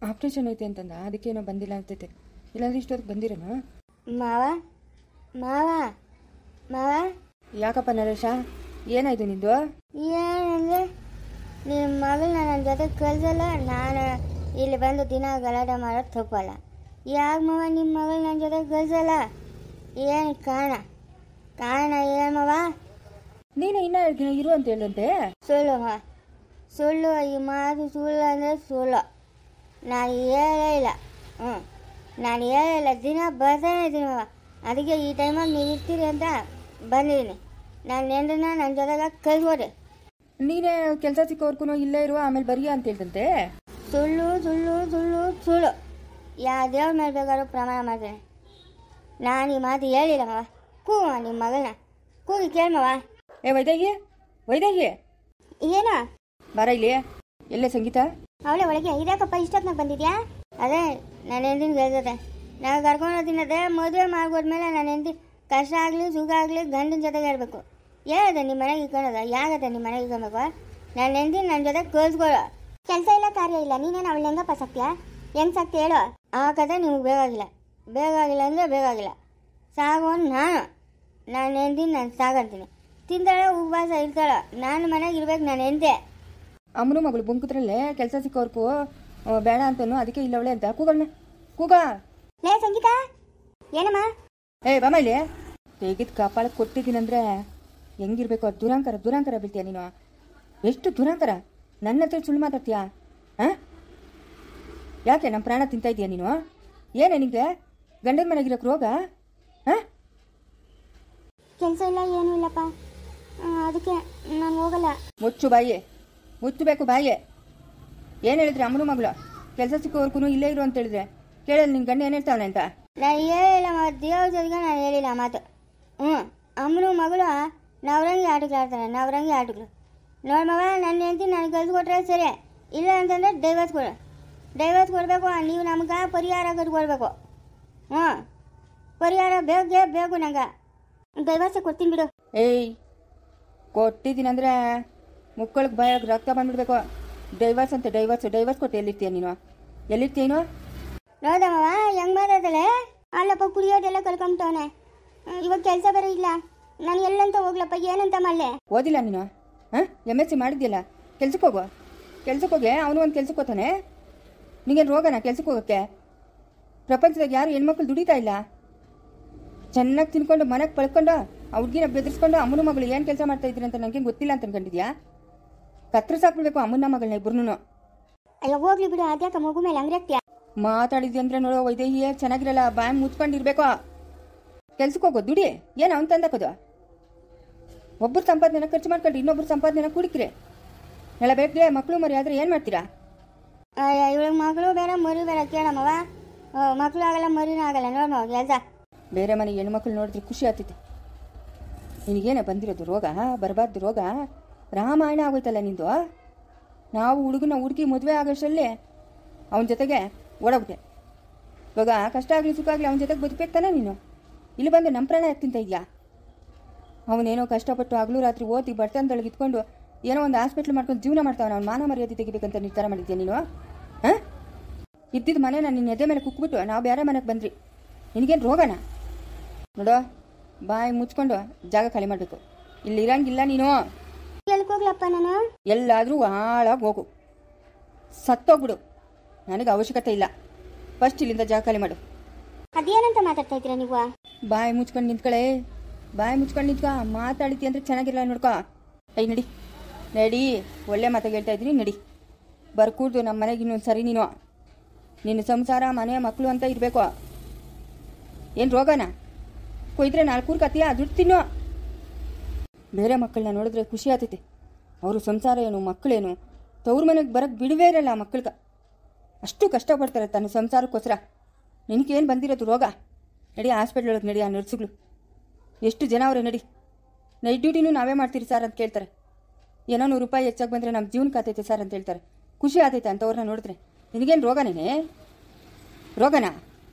Operation ಐತೆ ಅಂತಂದ, ಅದಕ್ಕೇನೋ ಬಂದಿಲ್ಲ ಅಂತೈತೆ. ಇಲ್ಲಾಂದ್ರೆ ಇಷ್ಟೊತ್ತಿಗೆ ಬಂದಿರೋಣ. ಮಾವ ಮಾವ ಮಾವ. ಯಾಕಪ್ಪ ನರೇಶ, ಏನಾಯ್ತು ನಿಂದು? ಏನಂದ್ರೆ ನಿಮ್ಮ ಮಗಳನ್ನ ನನ್ನ ಜೊತೆ ಕಳ್ಸಲ್ಲ, ನಾನು ಇಲ್ಲಿ ಬಂದು ದಿನ ಗಲಾಟೆ ಮಾಡೋದು ತಪ್ಪಲ್ಲ. ಯಾಕೆ ಮಾವ ನಿಮ್ಮ ಮಗಳು ನನ್ನ ಜೊತೆ ಕಳ್ಸಲ್ಲ? ಏನು ಕಾರಣ ಏನು ಮಾವ? ನೀನು ಇನ್ನೂ 2 ದಿನ ಇರು ಅಂತ ಹೇಳಂತೆ. ಸುಳ್ಳು ಮಾವ, ಸುಳ್ಳು. ಈ ಮಾತು ಸುಳ್ಳು ಅಂದರೆ ಸುಳ್ಳು. ನಾನು ಹೇಳೇ ಇಲ್ಲ. ನಾನು ಹೇಳಿಲ್ಲ. ದಿನ ಬರ್ತಾನೆ ಇದ್ದೀನಿ ಮಾವ. ಅದಕ್ಕೆ ಈ ಟೈಮಾಗಿ ನೀವು ಇರ್ತೀರಿ ಅಂತ ಬಂದಿದ್ದೀನಿ. ನಾನು ನೆಂಡನ್ನ ನನ್ನ ಜೊತೆಗೆ ಕಳ್ಸ್ಕೊಡಿ. ನೀನೇ ಕೆಲಸ ಸಿಕ್ಕೋರ್ಗೂ ಇಲ್ಲೇ ಇರುವ, ಆಮೇಲೆ ಬರೀ ಅಂತ ಹೇಳ್ದಂತೆ. ಸುಳ್ಳು ಸುಳ್ಳು ಸುಳ್ಳು ಸುಳ್ಳು. ಯಾವ ದೇವ್ರ ಮೇಲೆ ಬೇಕಾದ್ರೂ ಪ್ರಮಾಣ ಮಾಡ್ತೇನೆ. ನಾನು ಈ ಮಾತು ಹೇಳಿಲ್ಲ ಮಾವ. ಕೂಗ ನಿಮ್ಮ ಮಗಳನ್ನ ಕೂಗಿ ಕೇಳ್ಮವ. ಏ ವೈದೇಹಿ ಏನೋ ಬಾರ ಇಲ್ಲಿ. ಎಲ್ಲೇ ಸಂಗೀತ? ಅವಳೆ ಒಳಗೆ. ಇದ್ಯಾಕಪ್ಪ ಇಷ್ಟೊತ್ತಿನಾಗ ಬಂದಿದ್ಯಾ? ಅದೇ ನನ್ನ ಹೆಂದಿನ ಗೆಲ್ತದೆ. ನಾವು ಕರ್ಕೊಂಡು ಹೋಗ್ತೀನದೆ. ಮದುವೆ ಮಾಡ್ಬೋದ್ಮೇಲೆ ನನ್ನ ಹೆಂಡತಿ ಕಷ್ಟ ಆಗಲಿ ಸುಖ ಆಗಲಿ ಗಂಡನ ಜೊತೆಗೆ ಇರಬೇಕು. ಏನದ ನಿಮ್ಮ ಮನೆಗೆ ಇಟ್ಕೊಳ್ಳೋದ? ಯಾಗದ ನಿಮ್ಮ ಮನೆಗೆ ಇಟ್ಕೊಬೇಕು? ನನ್ನ ಹೆಂಡತಿ ನನ್ನ ಜೊತೆ ಕಳ್ಸ್ಕೊಳ್ಳೋ. ಕೆಲಸ ಇಲ್ಲ ಕಾರ್ಯ ಇಲ್ಲ. ನೀನೇನು ಅವಳು ಹೆಂಗಪ್ಪ ಸಾಕ್ತೀಯಾ? ಹೆಂಗೆ ಸಾಕ್ತಿ ಹೇಳು? ಆ ಕತೆ ನಿಮ್ಗೆ ಬೇಕಾಗಿಲ್ಲ ಅಂದರೆ ಬೇಕಾಗಿಲ್ಲ. ಸಾಗೋನು ನನ್ನ ಹೆಂಡತಿ ನಾನು ಸಾಗಂತೀನಿ. ತಿಂತಾಳೆ ಉಪವಾಸ ಇರ್ತಾಳೆ. ನಾನು ಮನೆಗೆ ಇರ್ಬೇಕು. ನಾನು ಹೆಂಡತಿ. ಅಮ್ಮನ ಮಗಳು ಬುಂಕುದ್ರಲ್ಲೇ ಕೆಲಸ ಸಿಕ್ಕೋರ್ಕು ಬೇಡ ಅಂತನೂ, ಅದಕ್ಕೆ ಇಲ್ಲವಳೆ ಅಂತ ಕೂಗಣ್ಣ. ಕೂಗ ಲೇ ಸಂಗೀತ. ಏನಮ್ಮ? ಏ ಬಾಮ ಇಲ್ಲಿ. ತೆಗಿದ್ ಕಾಪಾಳ ಕೊಟ್ಟಿದ್ದೀನಂದ್ರೆ ಹೆಂಗಿರ್ಬೇಕು? ದುರಾಂಕರ ಬೀಳ್ತೀಯ ನೀನು. ಎಷ್ಟು ದುರಾಂಕರ! ನನ್ನ ಹತ್ರ ಸುಳ್ಳು ಮಾತಾಡ್ತೀಯಾ? ಹಾಂ, ಯಾಕೆ ನಮ್ಮ ಪ್ರಾಣ ತಿಂತಾ ಇದೀಯ ನೀನು? ಏನೇ ನಿನಗೆ ಗಂಡನ ಮನೆಗಿರೋಕೆ ರೋಗ? ಹಾಂ, ಕೆಲಸ ಇಲ್ಲ ಏನೂ ಇಲ್ಲಪ್ಪ, ಅದಕ್ಕೆ ನಾನು ಹೋಗಲ್ಲ. ಮುಚ್ಚಬೇಕು ಬಾಯಿ. ಏನು ಹೇಳಿದ್ರೆ ಅಮ್ಮನ ಮಗಳು ಕೆಲಸ ಸಿಕ್ಕೋರ್ಗೂ ಇಲ್ಲೇ ಇರು ಅಂತ ಹೇಳಿದ್ರೆ ಕೇಳಲ್ಲ ನಿನ್ನ ಗಂಡ ಏನು ಹೇಳ್ತಾವನೆ ಅಂತ? ನಾನು ಹೇಳಿಲ್ಲ ದೇವ್ರ ಜೊತೆಗೆ ನಾನು ಹೇಳಿಲ್ಲ ಮಾತು. ಅಮ್ಮನ ಮಗಳು ನವರಂಗಿ ಆಟಗಳು ಆಡ್ತಾರೆ. ನವರಂಗಿ ಆಟಗಳು ನೋಡ್ಮವ. ನನ್ನ ಹೆಂಡತಿ ನನಗೆ ಕಳ್ಸಿಕೊಟ್ರೆ ಸರಿ, ಇಲ್ಲ ಅಂತಂದರೆ ಡೈವರ್ಸ್ ಕೊಡಬೇಕು. ನೀವು ನಮ್ಗೆ ಪರಿಹಾರ ಕಟ್ಕೊಡ್ಬೇಕು. ಪರಿಹಾರ ಬೇಕು ನಂಗೆ. ಡೈವರ್ಸೇ ಕೊಡ್ತೀನಿ ಬಿಡು. ಏಯ್, ಕೊಟ್ಟಿದ್ದೀನಂದ್ರೆ ಮುಕ್ಕಳಿಗೆ ಬಾಯಾಗ ರಕ್ತ ಬಂದ್ಬಿಡ್ಬೇಕು. ಡೈವರ್ಸ್ ಅಂತ ಡೈವರ್ಸ್ ಕೊಟ್ಟು ಎಲ್ಲಿರ್ತೀಯ ನೀನು? ನೋದಮ್ಮವ ಹೆಂಗೆ ಮಾತಾಡ್ತಾಳೆ? ಅಲ್ಲಪ್ಪ ಕುಡಿಯೋದೆಲ್ಲ ಕಲ್ಕೊಂಬಿಟ್ಟವನೆ. ಇವಾಗ ಕೆಲಸ ಬೇರೆ ಇಲ್ಲ. ನಾನು ಎಲ್ಲಂತ ಹೋಗ್ಲಪ್ಪ? ಏನಂತ ಮಾಡಲೆ? ಓದಿಲ್ಲ ನೀನು? ಹಾಂ, MSc ಮಾಡಿದ್ಯಲ್ಲ, ಕೆಲ್ಸಕ್ಕೆ ಹೋಗಿ. ಅವನು ಒಂದು ಕೆಲ್ಸಕ್ಕೆ ಹೋಗ್ತಾನೆ. ನಿಂಗೇನು ರೋಗನ ಕೆಲ್ಸಕ್ಕೆ ಹೋಗೋಕ್ಕೆ? ಪ್ರಪಂಚದಾಗ ಯಾರು ಹೆಣ್ಮಕ್ಳು ದುಡಿತಾ ಇಲ್ಲ. ಚೆನ್ನಾಗಿ ತಿನ್ಕೊಂಡು ಮನೆಗೆ ಪಳ್ಕೊಂಡು ಆ ಹುಡುಗಿನ ಬೆದರಿಸ್ಕೊಂಡು ಅಮ್ಮನ ಮಗಳು ಏನು ಕೆಲಸ ಮಾಡ್ತಾ ಇದ್ದೀರಿ ಅಂತ ನನಗೆ ಗೊತ್ತಿಲ್ಲ ಅಂತ ಅನ್ಕೊಂಡಿದ್ಯಾ? ಕತ್ತರಿಸಾಕ್ಬಿಡ್ಬೇಕು ಅಮ್ಮನ ಮಗಳನ್ನ ಇಬ್ಬರನ್ನು. ಅಯ್ಯೋ ಹೋಗ್ಲಿ ಬಿಡು. ಅದ್ಯಾಕ ಮಗು ಮೇಲೆ ಹಂಗೆ ಆಗ್ತೀಯ? ಮಾತಾಡಿದ್ವಿ ಅಂದ್ರೆ ನೋಡೋ ವೈದೇಹಿಯೇ ಚೆನ್ನಾಗಿರಲ್ಲ. ಬಾಯಿ ಮುಚ್ಕೊಂಡಿರ್ಬೇಕು. ಕೆಲ್ಸಕ್ಕೆ ಹೋಗೋ, ದುಡಿ. ಏನು ಅವನು ತಂದಾಕೋದು? ಒಬ್ಬರು ಸಂಪಾದನೆನ ಖರ್ಚು ಮಾಡ್ಕೊಂಡು ಇನ್ನೊಬ್ರು ಸಂಪಾದನೆನ ಕುಡಿಕ್ರಿ. ಎಲ್ಲ ಬೇಕ್ರೆ ಮಕ್ಕಳು ಮರಿ ಆದ್ರೆ ಏನು ಮಾಡ್ತೀರಾ? ಇವಳಿಗೆ ಮಗಳು ಬೇರೆ ಮರಿ ಬೇರೆ. ಕೇಳಮ್ಮವ, ಮಕ್ಕಳು ಆಗಲ್ಲ ಮರಿನೂ ಆಗಲ್ಲ. ನೋಡ್ಮವ ಕೆಲಸ. ಬೇರೆ ಮನೆ ಹೆಣ್ಮಕ್ಳು ನೋಡಿದ್ರೆ ಖುಷಿ ಆಗ್ತೈತೆ. ನಿನಗೇನೆ ಬಂದಿರೋದು ರೋಗ? ಬರಬಾರ್ದು ರೋಗ. ರಾಮಾಯಣ ಆಗೋಯ್ತಲ್ಲ ನಿಂದು. ನಾವು ಹುಡುಗಿ ಮದುವೆ ಆಗೋಷ್ಟರಲ್ಲಿ ಅವನ ಜೊತೆಗೆ ಓಡೋಗ್ತೆ. ಇವಾಗ ಕಷ್ಟ ಆಗಲಿ ಸುಖ ಆಗಲಿ ಅವನ ಜೊತೆಗೆ ಬದುಕಬೇಕ್ತಾನೆ ನೀನು. ಇಲ್ಲಿ ಬಂದು ನಮ್ಮ ಪ್ರಾಣ ಯಾಕೆ ತಿಂತ ಇದೆಯಾ? ಅವನೇನೋ ಕಷ್ಟಪಟ್ಟು ಹಗಲು ರಾತ್ರಿ ಓದಿ ಬರ್ತನದೊಳಗೆ ಇಟ್ಕೊಂಡು ಏನೋ ಒಂದು ಹಾಸ್ಪಿಟ್ಲ್ ಮಾಡ್ಕೊಂಡು ಜೀವನ ಮಾಡ್ತಾವನ. ಅವ್ನು ಮಾನ ಮರ್ಯಾದೆ ತೆಗಿಬೇಕಂತ ನಿರ್ಧಾರ ಮಾಡಿದ್ಯಾ ನೀನು? ಹಾಂ, ಇದ್ದಿದ್ದ ಮನೆ ನಾನು ನಿನ್ನ ಎದೆ ಮೇಲೆ ಕುಕ್ಬಿಟ್ಟು ನಾವು ಬೇರೆ ಮನೆಗೆ ಬಂದ್ರಿ. ನಿನಗೇನು ರೋಗನ? ನೋಡೋ, ಬಾಯಿ ಮುಚ್ಕೊಂಡು ಜಾಗ ಖಾಲಿ ಮಾಡಬೇಕು. ಇಲ್ಲಿ ಇರಂಗಿಲ್ಲ ನೀನು. ಹೋಗ್ಲಪ್ಪ ನಾನು? ಎಲ್ಲಾದರೂ ಹಾಳಾಗಿ ಹೋಗು, ಸತ್ತೋಗ್ಬಿಡು. ನನಗೆ ಅವಶ್ಯಕತೆ ಇಲ್ಲ. ಫಸ್ಟ್ ಇಲ್ಲಿಂದ ಜಾಗ ಖಾಲಿ ಮಾಡು. ಅದೇನಂತ ಮಾತಾಡ್ತಾ ಇದ್ದೀರಾ ನೀವು? ಬಾಯಿ ಮುಚ್ಕೊಂಡು ನಿಂತ್ಕ. ಮಾತಾಡಿತಿ ಅಂದ್ರೆ ಚೆನ್ನಾಗಿರಲ್ಲ ನೋಡ್ಕೊ. ಐ ನಡಿ. ಒಳ್ಳೆ ಮಾತಾಗಿ ಹೇಳ್ತಾ ಇದ್ದೀನಿ, ನಡಿ. ಬರ್ಕೂಡ್ದು ನಮ್ಮ ಮನೆಗೆ ಇನ್ನೊಂದು ಸರಿ. ನೀನು ನಿನ್ನ ಸಂಸಾರ ಮನೆ ಮಕ್ಕಳು ಅಂತ ಇರಬೇಕು. ಏನು ರೋಗನ? ಕೊಯ್ದ್ರೆ 4 ಕೂರ್ ಕತ್ತೀಯ, ದುಡ್ಡು ತಿನ್ನು. ಬೇರೆ ಮಕ್ಕಳನ್ನ ನೋಡಿದ್ರೆ ಖುಷಿ ಆಗ್ತೈತೆ. ಅವರು ಸಂಸಾರ ಏನು ಮಕ್ಕಳೇನು ತವ್ರ ಮನೆಗೆ ಬರೋಕ್ಕೆ ಬಿಡುವೇ ಇರಲ್ಲ. ಮಕ್ಕಳಿಗೆ ಅಷ್ಟು ಕಷ್ಟಪಡ್ತಾರೆ ತನ್ನ ಸಂಸಾರಕ್ಕೋಸ್ಕರ. ನಿನಗೇನು ಬಂದಿರೋದು ರೋಗ? ನಡಿ ಹಾಸ್ಪಿಟ್ಲ್ ಒಳಗೆ ನಡಿ. ಆ ನರ್ಸುಗಳು ಎಷ್ಟು ಜನ ಅವರೇ. ನೈಟ್ ಡ್ಯೂಟಿನೂ ನಾವೇ ಮಾಡ್ತೀರಿ ಸರ್ ಅಂತ ಕೇಳ್ತಾರೆ. ಏನೋ 100 ರೂಪಾಯಿ ಹೆಚ್ಚಾಗಿ ಬಂದರೆ ನಮ್ಮ ಜೀವನಕ್ಕೆ ಆತೈತೆ ಸರ್ ಅಂತ ಹೇಳ್ತಾರೆ. ಖುಷಿ ಆಗ್ತೈತೆ ಅಂಥವ್ರನ್ನ ನೋಡಿದ್ರೆ. ನಿನಗೇನು ರೋಗನಾ?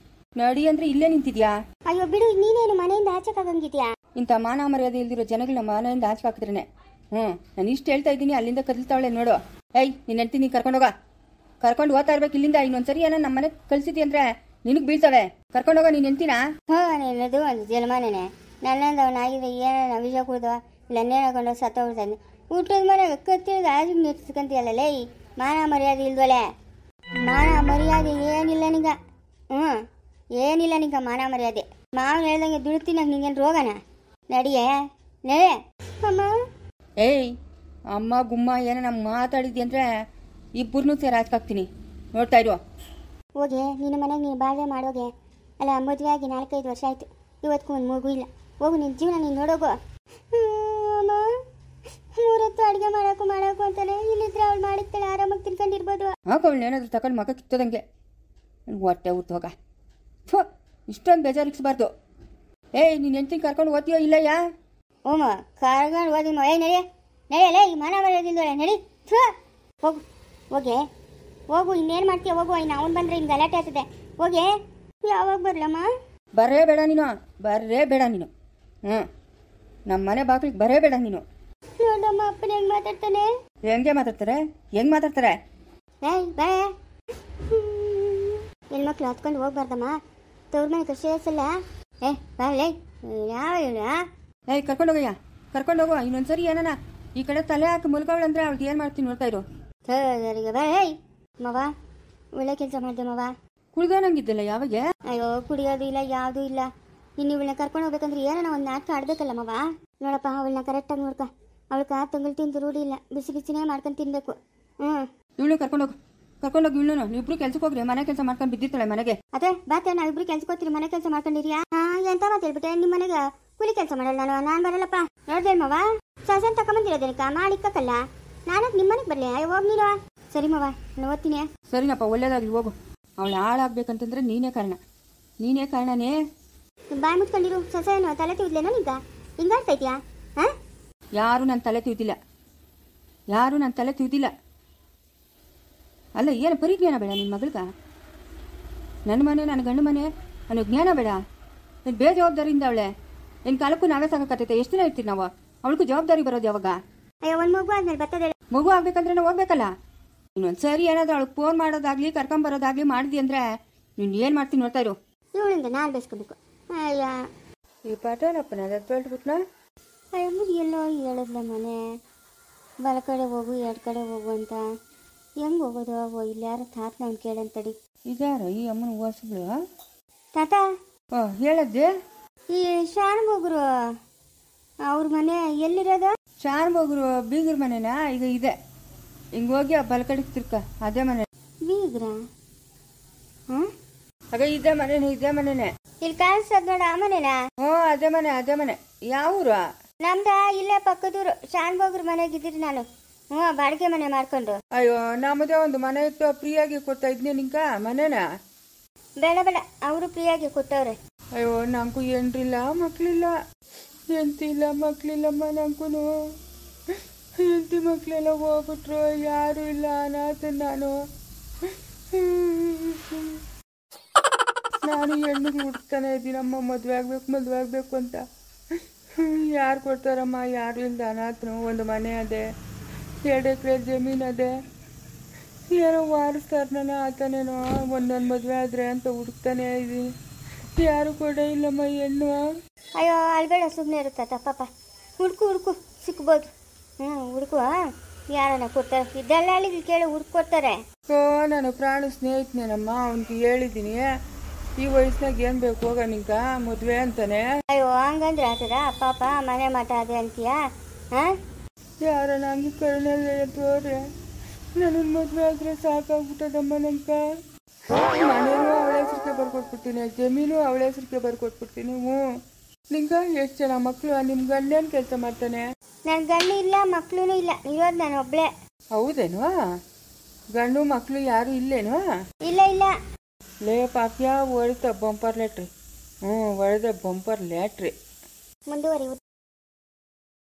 ನಡಿ ಅಂದರೆ ಇಲ್ಲೇ ನಿಂತಿದ್ಯಾ? ಅಯ್ಯೋ ಬಿಡು, ನೀನೇನು ಮನೆಯಿಂದ ಆಚೆಕಾಗಂಗಿದ್ಯಾ? ಇಂಥ ಮಾನ ಮರ್ಯಾದೆ ಇಲ್ದಿರೋ ಜನಗಳನ್ನ ಮನೆಯಿಂದ ಆಚೆ ಹಾಕಿದ್ರೇನೆ. ನಾನು ಇಷ್ಟು ಹೇಳ್ತಾ ಇದ್ದೀನಿ, ಅಲ್ಲಿಂದ ಕದಲ್ತಾವಳೆ ನೋಡು. ಏಯ್, ನಿನ್ನ ಹೆಂಡ್ತಿ ನೀನು ಕರ್ಕೊಂಡೋಗ. ಕರ್ಕೊಂಡು ಹೋಗ್ತಾ ಇರ್ಬೇಕು ಇಲ್ಲಿಂದ. ಇನ್ನೊಂದ್ಸರಿ ಏನೋ ನಮ್ಮ ಮನೆಗೆ ಕಳ್ಸಿದ್ದಿ ಅಂದ್ರೆ ನಿನಗೆ ಬೀಳ್ತವೆ. ಕರ್ಕೊಂಡೋಗೋ ನೀನು ಎಂತಿನ. ನಿನ್ನದು ಒಂದು ಜನ್ಮನೇನೆ. ನನ್ನಂದು ಅವನಾಗಿದೆ ಏನ ವಿಷ ಕುಡ್ದು ನನ್ನೇನು ಹಾಕೊಂಡು ಸತ್ತೋಗ್ತಾನೆ. ಊಟದ ಮನೆಗೆ ಕತ್ತಿಳಿದು ಆಜು ನಿಲ್ಸ್ಕೊಂತೀಯಲ್ಲ ಲೇ. ಮಾನ ಮರ್ಯಾದೆ ಇಲ್ದೊಳೆ. ಮಾನ ಮರ್ಯಾದೆ ಏನಿಲ್ಲ ನಿಂಗ. ಏನಿಲ್ಲ ನಿಂಗ ಮಾನ ಮರ್ಯಾದೆ. ಮಾವನ ಹೇಳ್ದಂಗೆ ದುಡ್ತೀನಿ ನಿಂಗೇನು ರೋಗನ. ನಡಿಯೇ ನಡೆ ಅಮ್ಮ. ಏಯ್ ಅಮ್ಮ ಗುಮ್ಮ ಏನೋ ನಮ್ಮ ಮಾತಾಡಿದ್ದಿ ಅಂದರೆ ಇಬ್ಬರನ್ನೂ ಸೇರಿ ಹಾಕ್ತೀನಿ. ನೋಡ್ತಾ ಇರುವ. ಹೋಗೆ ನಿನ್ನ ಮನೆಗೆ ನೀನು ಬಾಳ್ವೆ ಮಾಡೋಗೆ. ಅಲ್ಲ ಮದುವೆ ಆಗಿ 4-5 ವರ್ಷ ಆಯಿತು. ಇವತ್ತಿಗೂ ಒಂದು ಮಗು ಇಲ್ಲ. ಹೋಗು ನಿನ್ನ ಜೀವನ ನೀನು ನೋಡೋಗು. ಅಮ್ಮ 3 ಹೊತ್ತು ಅಡುಗೆ ಮಾಡೋಕು ಅಂತಾನೆ. ಇಲ್ಲಿದ್ರೆ ಅವಳು ಮಾಡಿರ್ತಾಳೆ, ಆರಾಮಾಗಿ ತಿನ್ಕೊಂಡಿರ್ಬೋದು. ಅವಳು ಏನಾದರೂ ತಗೊಂಡು ಮಗ ಕಿತ್ತೋದಂಗೆ ಹೊಟ್ಟೆ ಉತ್ತೋಗ. ಇಷ್ಟೊಂದು ಬೇಜಾರಿಕ್ಸ್ಬಾರ್ದು. ಏಯ್ ನೀನು ಹೆಂಡ್ತಿನ ಕರ್ಕೊಂಡು ಓದ್ತೀಯೋ ಇಲ್ಲಯ್ಯ? ಓಮ ಕರ್ಕೊಂಡು ಓದಿಮ್ಮ. ನಡೆಯಲೇ ಈ ಮಾನ ಮರ್ಯಾದಿಲ್ದೋಳೆ. ನಡಿ ಹೋಗು. ಹೋಗೆ ಹೋಗು. ಇನ್ನೇನು ಮಾಡ್ತೀಯ ಹೋಗು. ಇನ್ನು ಅವ್ನು ಬಂದರೆ ಇನ್ನು ಗಲಾಟೆ ಆಗ್ತದೆ. ಹೋಗೆ. ಯಾವಾಗ ಬರಲಮ್ಮ? ಬರೇ ಬೇಡ ನೀನು. ನಮ್ಮ ಮನೆ ಬಾಗಿಲಿಗೆ ಬರೇ ಬೇಡ ನೀನು. ನೋಡಮ್ಮ ಅಪ್ಪನ ಹೆಂಗೆ ಮಾತಾಡ್ತಾನೆ. ಹೆಂಗೆ ಮಾತಾಡ್ತಾರೆ? ಏಯ್ ಬಾ. ಹೆಣ್ಮಕ್ಳು ಹತ್ಕೊಂಡು ಹೋಗ್ಬಾರ್ದಮ್ಮ. ತವ್ರ ಮನೆ ಕಷ್ಟಲ್ಲ. ಬಾರಲೇ. ಯಾವ ಏಯ್ ಕರ್ಕೊಂಡೋಗಯ್ಯ. ಇನ್ನೊಂದ್ಸರಿ ಏನನ ಈ ಕಡೆ ತಲೆ ಹಾಕಿ ಮುಲ್ಕವಳಂದ್ರೆ ಅವ್ಳಿಗೆ ಏನು ಮಾಡ್ತೀನಿ ನೋಡ್ತಾ ಇರು. ಸರಿಗೆ ಬಾ. ಏಯ್ ಮವ ಒಳ್ಳೆ ಕೆಲಸ ಮಾಡಿದೆ ಮವ. ಕುಳ್ದೋನಂಗಿದ್ದಿಲ್ಲ ಯಾವಾಗ? ಅಯ್ಯೋ ಕುಡಿಯೋದು ಇಲ್ಲ ಯಾವುದೂ ಇಲ್ಲ. ಇನ್ನು ಇವಳನ್ನ ಕರ್ಕೊಂಡು ಹೋಗ್ಬೇಕಂದ್ರೆ ಏನೋ ಒಂದು ನಾಟಕ ಆಡ್ಬೇಕಲ್ಲ ಮವ. ನೋಡಪ್ಪ ಅವಳನ್ನ ಕರೆಕ್ಟಾಗಿ ನೋಡ್ಕ. ಅವಳ್ಕ ತಂಗಳು ತಿಂದು ರೂಢಿ ಇಲ್ಲ. ಬಿಸಿನೇ ಮಾಡ್ಕೊಂಡು ತಿನ್ಬೇಕು. ಇವಳು ಕರ್ಕೊಂಡೋಗು ಇವಳು. ನೀವಿಬ್ರು ಕೆಲ್ಸಕ್ಕೆ ಹೋಗ್ರಿ. ಮನೆ ಕೆಲಸ ಮಾಡ್ಕೊಂಡು ಬಿದ್ದಿರ್ತಾಳೆ ಮನೆಗೆ. ಅದೇ ಬಾತೆ ನಾವಿಬ್ರು ಕೆಲ್ಸಕ್ಕೆ ಹೋಗ್ತೀರಿ. ಮನೆ ಕೆಲಸ ಮಾಡ್ಕೊಂಡಿರಿಯಾ? ಎಂತ ಮಾತು ಹೇಳ್ಬಿಟ್ಟೆ. ನಿಮ್ಮ ಮನೆಗೆ ಕೂಲಿ ಕೆಲಸ ಮಾಡಲ್ಲ ನಾನು ಬರಲ್ಲಪ್ಪ. ನೋಡ್ದೆ ಮವ ಸಸನ್ ತಕೊಂಬಂದಿರೋದೇನಕ್ಕ ಮಾಡಿಕ್ಕಲ್ಲ. ನಾನಕ್ಕೆ ನಿಮ್ಮ ಮನೆಗೆ ಬರಲಿ. ಹೋಗಿ ನೀನು. ಸರಿ ಮವ ನಾನು ಓದ್ತೀನಿ. ಸರಿನಪ್ಪ ಒಳ್ಳೇದಾಗ್ಲಿ ಹೋಗು. ಅವಳು ಹಾಳಾಗ್ಬೇಕಂತಂದ್ರೆ ನೀನೇ ಕಾರಣನೇ. ಬಾಯಿ ಮುಚ್ಕೊಂಡಿರು. ಸಸ ಏನು ತಲೆ ತಿವಿದ್ಲೇನೋ ನಿಂತ ಹಿಂಗಾಡ್ತೈತಿಯಾ? ಯಾರು ನನ್ನ ತಲೆ ತಿವಿದಿಲ್ಲ. ಅಲ್ಲ ಏನು ಪರಿಜ್ಞಾನ ಬೇಡ ನಿನ್ನ ಮಗಳ್ಗ? ನನ್ನ ಮನೆ ನನ್ನ ಗಂಡು ಮನೆ ಅನ್ನೋ ಜ್ಞಾನ ಬೇಡ? ನೀನು ಬೇಜವಾಬ್ದಾರಿಯಿಂದ ಅವಳೆ. ನಿನ್ನ ಕಾಲಕ್ಕೂ ನಾವೇ ಸಾಕತ್ತೈತೆ. ಎಷ್ಟು ದಿನ ಇರ್ತೀವಿ ನಾವು? ಅವಳಿಗೂ ಜವಾಬ್ದಾರಿ ಬರೋದು ಯಾವಾಗ? ಅಯ್ಯೋ ಒಂದು ಮಗು ಆದ್ಮೇಲೆ ಬರ್ತದೆ. ಮಗು ಆಗ್ಬೇಕಂದ್ರೆ ನಾವು ಹೋಗ್ಬೇಕಲ್ಲ. ಇನ್ನೊಂದು ಸರಿ ಏನಾದರೂ ಅವಳಿಗೆ ಫೋನ್ ಮಾಡೋದಾಗ್ಲಿ ಕರ್ಕೊಂಬರೋದಾಗ್ಲಿ ಮಾಡಿದಿ ಅಂದರೆ ನೀನು ಏನು ಮಾಡ್ತೀನಿ ನೋಡ್ತಾ ಇರು. ಇವಳಿಂದ ನಾನು ಬೇಸ್ಕೋಬೇಕು. ಅಯ್ಯ ಈ ಪಾಠನಪ್ಪನ ಬೆಳ್ಬಿಟ್ನ. ಅಯ್ಯಮ್ಮ ಎಲ್ಲೋ ಹೇಳಿದ್ಲ ಮನೆ ಬಲ ಕಡೆ ಹೋಗು ಎಡ್ ಕಡೆ ಹೋಗು ಅಂತ. ಹೆಂಗೆ ಹೋಗೋದು? ಇಲ್ಲಿ ಯಾರು ತಾತ ನಾನು ಕೇಳಂತಡಿ. ಇದಾರ ಈ ಅಮ್ಮನ ಹೊಸಬ್ಳು? ತಾತ ಹೇಳದ್ದೆ. ಈ ಶಾನುಭೋಗ್ರು ಅವ್ರ ಮನೆ ಎಲ್ಲಿರೋದು? ಶಾನುಭೋಗ್ರು ಬೀಗ್ರ ಮನೆನಾ? ಈಗ ಇದೆ ಹಿಂಗೆ ಹೋಗಿ ಆ ಬಲ ಕಡೆಗೆ ತಿರ್ಕ. ಅದೇ ಮನೆ. ಬೀಗ್ರ? ಆಗ ಇದೇ ಮನೆನೇ. ಇಲ್ಲಿ ಕಾಣಿಸ್ತದ ನೋಡ ಆ ಮನೆನಾ? ಅದೇ ಮನೆ. ಯಾವ ಊರು? ನಮ್ದ ಇಲ್ಲೇ ಪಕ್ಕದೂರು. ಶಾನುಭೋಗ್ರ ಮನೆಗಿದ್ದೀರಿ ನಾನು. ಬಾಡಿಗೆ ಮನೆ ಮಾಡ್ಕೊಂಡು. ಅಯ್ಯೋ ನಮ್ಮದೇ ಒಂದು ಮನೆ ಇತ್ತು. ಫ್ರೀಯಾಗಿ ಕೊಡ್ತಾ ಇದ್ನಿ ನಿಂಕ ಮನೇನ. ಬೇಡ ಅವರು ಫ್ರೀಯಾಗಿ ಕೊಟ್ಟವ್ರೆ. ಅಯ್ಯೋ ನಂಗೂ ಏನ್ರಿಲ್ಲ ಮಕ್ಳಿಲ್ಲ. ಎಂತಿಲ್ಲ ಮಕ್ಳಿಲ್ಲಮ್ಮ ನಂಗೂ. ಎಂತಿ ಮಕ್ಳೆಲ್ಲ ಹೋಗ್ಬಿಟ್ರು. ಯಾರು ಇಲ್ಲ ಅನಾಥ ನಾನು ಹೆಣ್ಣಿಗೆ ಹುಡ್ತಾನೆ ಇದ್ದೀನಮ್ಮ. ಮದುವೆ ಆಗ್ಬೇಕು ಅಂತ. ಯಾರು ಕೊಡ್ತಾರಮ್ಮ? ಯಾರು ಇಲ್ಲ ಅನಾಥನು. ಒಂದು ಮನೆ ಅದೇ, 2 ಎಕರೆ ಜಮೀನು ಅದೇ. ಏನೋ ವಾರಿಸ್ತಾರೆ ನನ್ನ ಆತನೇನೋ. ಒಂದೊಂದು ಮದುವೆ ಆದರೆ ಅಂತ ಹುಡುಕ್ತಾನೆ ಇದ್ದೀನಿ. ಯಾರು ಕೂಡ ಇಲ್ಲಮ್ಮ ಹೆಣ್ಣು. ಅಯ್ಯೋ ಅಲ್ಬೇಡ ಸುಮ್ಮನೆ ಇರುತ್ತ ಪಾಪ. ಹುಡುಕು ಸಿಕ್ಬೋದು. ಹುಡುಕು ಯಾರನ್ನ ಕೊಡ್ತಾರೆ. ಇದೆಲ್ಲ ಹೇಳಿದ್ರು ಕೇಳಿ ಹುಡ್ಕೊಡ್ತಾರೆ. ನಾನು ಪ್ರಾಣ ಸ್ನೇಹಿತನೇನಮ್ಮ. ಅವನಿಗೆ ಹೇಳಿದ್ದೀನಿ ಈ ವಯಸ್ಸಿನಾಗ ಏನು ಬೇಕು ಹೋಗ ನಿಂಕ ಮದುವೆ ಅಂತಾನೆ. ಅಯ್ಯೋ ಹಂಗಂದ್ರೆ ಆಗ್ತದ ಪಾಪ? ಮನೆ ಮಠ ಅದೇ ಅಂತೀಯಾ? ಯಾರ ನಂಗೆ ಕರುಣೆ ತೋರೆ. ನನ್ನ ಮದುವೆ ಆದರೆ ಸಾಕಾಗ್ಬಿಟ್ಟದಮ್ಮ ನಂಕ. ಮನೇನು ಅವಳ ಹೆಸರಿಗೆ ಬರ್ಕೊಟ್ಬಿಡ್ತೀನಿ, ಜಮೀನು ಅವಳ ಹೆಸರಿಗೆ ಬರ್ಕೊಟ್ಬಿಡ್ತೀನಿ. ನಿಂಗ ಎಷ್ಟು ಜನ ಮಕ್ಕಳು? ನಿಮ್ಮ ಗಂಡೇನು ಕೆಲಸ ಮಾಡ್ತಾನೆ? ನನ್ನ ಗಂಡು ಇಲ್ಲ, ಮಕ್ಕಳು ಇಲ್ಲ. ಇರೋದು ನಾನು ಒಬ್ಳೆ. ಹೌದೇನು? ಗಂಡು ಮಕ್ಕಳು ಯಾರು ಇಲ್ಲೇನು? ಇಲ್ಲ. ಲೇ ಪಾಪ್ಯಾ ಹೊಡೆದ ಬಂಪರ್ ಲ್ಯಾಟ್ರಿ. ಹೊಡೆದ ಬಂಪರ್ ಲ್ಯಾಟ್ರಿ. ಮುಂದುವರಿ.